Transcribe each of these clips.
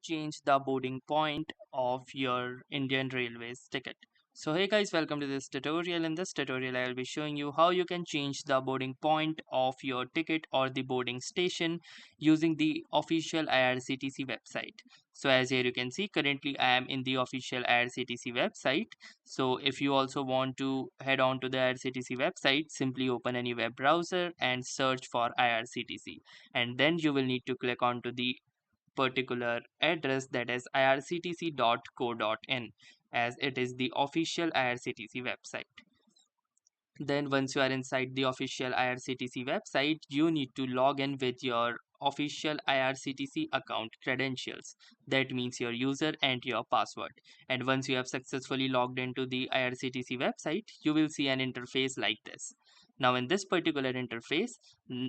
change the boarding point of your Indian Railways ticket. So hey guys, welcome to this tutorial. In this tutorial I will be showing you how you can change the boarding point of your ticket or the boarding station using the official IRCTC website. So as here you can see, currently I am in the official IRCTC website. So if you also want to head on to the IRCTC website, simply open any web browser and search for IRCTC, and then you will need to click onto the particular address, that is irctc.co.in, as it is the official IRCTC website. Then once you are inside the official IRCTC website, you need to log in with your official IRCTC account credentials. That means your user and your password. And once you have successfully logged into the IRCTC website, you will see an interface like this. Now in this particular interface,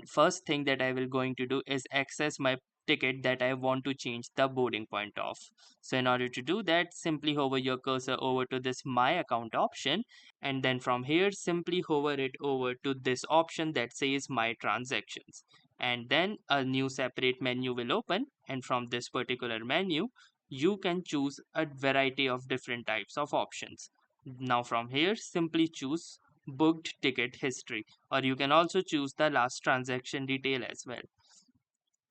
first thing that I will going to do is access my ticket that I want to change the boarding point of. So in order to do that, simply hover your cursor over to this my account option, and then from here simply hover it over to this option that says my transactions, and then a new separate menu will open, and from this particular menu you can choose a variety of different types of options. Now from here simply choose booked ticket history, or you can also choose the last transaction detail as well.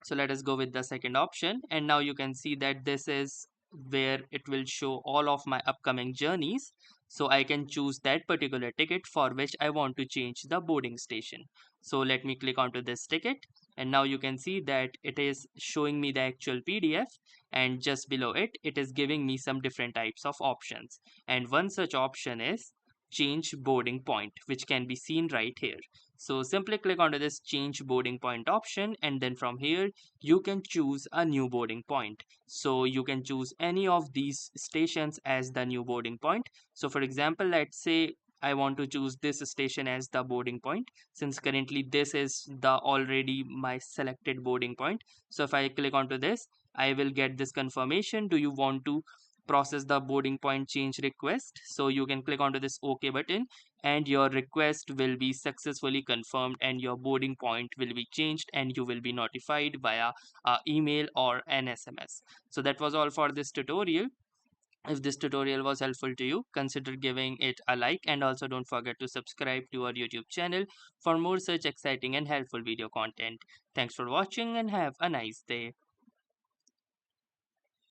So let us go with the second option, and now you can see that this is where it will show all of my upcoming journeys. So I can choose that particular ticket for which I want to change the boarding station. So let me click onto this ticket, and now you can see that it is showing me the actual PDF, and just below it it is giving me some different types of options, and one such option is change boarding point, which can be seen right here. So simply click onto this change boarding point option, and then from here you can choose a new boarding point. So you can choose any of these stations as the new boarding point. So for example, let's say I want to choose this station as the boarding point, since currently this is the already my selected boarding point. So if I click onto this, I will get this confirmation, do you want to process the boarding point change request? So you can click onto this OK button, and your request will be successfully confirmed, and your boarding point will be changed, and you will be notified via email or an SMS. So that was all for this tutorial. If this tutorial was helpful to you, consider giving it a like, and also don't forget to subscribe to our YouTube channel for more such exciting and helpful video content. Thanks for watching and have a nice day.